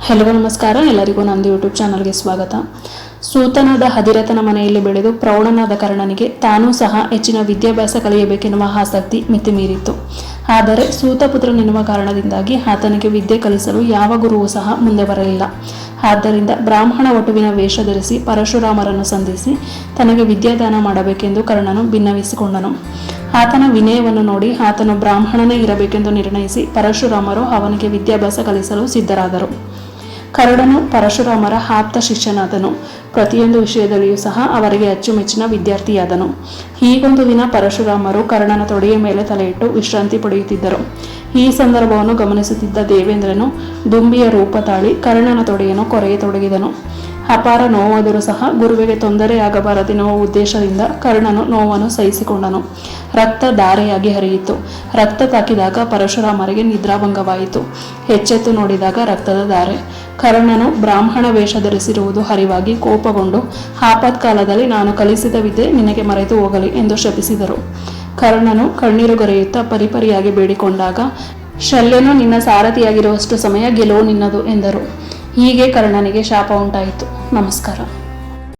Hello ನಮಸ್ಕಾರ, ಎಲ್ಲರಿಗೂ ನಂದು ಯೂಟ್ಯೂಬ್ ಚಾನಲ್ಗೆ ಸ್ವಾಗತ. ಸೂತನಾದ ಹದಿರಥನ ಮನೆಯಲ್ಲಿ ಬೆಳೆದು ಪ್ರೌಢನಾದ ಕರ್ಣನಿಗೆ ತಾನೂ ಸಹ ಹೆಚ್ಚಿನ ವಿದ್ಯಾಭ್ಯಾಸ ಕಲಿಯಬೇಕೆನ್ನುವ ಆಸಕ್ತಿ ಮಿತಿಮೀರಿತ್ತು. ಆದರೆ ಸೂತಪುತ್ರನೆನ್ನುವ ಕಾರಣದಿಂದಾಗಿ ಆತನಿಗೆ ವಿದ್ಯೆ ಕಲಿಸಲು ಯಾವ ಗುರುವೂ ಸಹ ಮುಂದೆ ಬರಲಿಲ್ಲ. ಆದ್ದರಿಂದ ಬ್ರಾಹ್ಮಣ ವಟುವಿನ ವೇಷ ಧರಿಸಿ ಪರಶುರಾಮರನ್ನು ಸಂಧಿಸಿ ತನಗೆ ವಿದ್ಯಾದಾನ ಮಾಡಬೇಕೆಂದು ಕರ್ಣನು ಭಿನ್ನವಿಸಿಕೊಂಡನು. ಆತನ ವಿನಯವನ್ನು ನೋಡಿ ಆತನು ಬ್ರಾಹ್ಮಣನೇ ಇರಬೇಕೆಂದು ನಿರ್ಣಯಿಸಿ ಪರಶುರಾಮರು ಅವನಿಗೆ ವಿದ್ಯಾಭ್ಯಾಸ ಕಲಿಸಲು ಸಿದ್ಧರಾದರು. ಕರ್ಣನು ಪರಶುರಾಮರ ಆಪ್ತ ಶಿಷ್ಯನಾದನು. ಪ್ರತಿಯೊಂದು ವಿಷಯದಲ್ಲಿಯೂ ಸಹ ಅವರಿಗೆ ಅಚ್ಚುಮೆಚ್ಚಿನ ವಿದ್ಯಾರ್ಥಿಯಾದನು. ಹೀಗೊಂದು ದಿನ ಪರಶುರಾಮರು ಕರ್ಣನ ತೊಡೆಯ ಮೇಲೆ ತಲೆಯಿಟ್ಟು ವಿಶ್ರಾಂತಿ ಪಡೆಯುತ್ತಿದ್ದರು. ಈ ಸಂದರ್ಭವನ್ನು ಗಮನಿಸುತ್ತಿದ್ದ ದೇವೇಂದ್ರನು ದುಂಬಿಯ ರೂಪ ತಾಳಿ ಕರ್ಣನ ತೊಡೆಯನ್ನು ಕೊರೆಯತೊಡಗಿದನು. ಅಪಾರ ನೋವಾದರೂ ಸಹ ಗುರುವಿಗೆ ತೊಂದರೆಯಾಗಬಾರದೆನ್ನುವ ಉದ್ದೇಶದಿಂದ ಕರ್ಣನು ನೋವನ್ನು ಸಹಿಸಿಕೊಂಡನು. ರಕ್ತ ಧಾರೆಯಾಗಿ ಹರಿಯಿತು. ರಕ್ತ ತಾಕಿದಾಗ ಪರಶುರಾಮರಿಗೆ ನಿದ್ರಾಭಂಗವಾಯಿತು. ಎಚ್ಚೆತ್ತು ನೋಡಿದಾಗ ರಕ್ತದ ಧಾರೆ. ಕರ್ಣನು ಬ್ರಾಹ್ಮಣ ವೇಷ ಧರಿಸಿರುವುದು ಅರಿವಾಗಿ ಕೋಪಗೊಂಡು ಆಪತ್ಕಾಲದಲ್ಲಿ ನಾನು ಕಲಿಸಿದ ವಿದ್ಯೆ ನಿನಗೆ ಮರೆತು ಹೋಗಲಿ ಎಂದು ಶಪಿಸಿದರು. ಕರ್ಣನು ಕಣ್ಣೀರುಗರೆಯುತ್ತಾ ಪರಿಪರಿಯಾಗಿ ಬೇಡಿಕೊಂಡಾಗ ಶಲ್ಯನು ನಿನ್ನ ಸಾರಥಿಯಾಗಿರುವಷ್ಟು ಸಮಯ ಗೆಲುವು ನಿನ್ನದು ಎಂದರು. ಹೀಗೆ ಕರ್ಣನಿಗೆ ಶಾಪ ಉಂಟಾಯಿತು. ನಮಸ್ಕಾರ.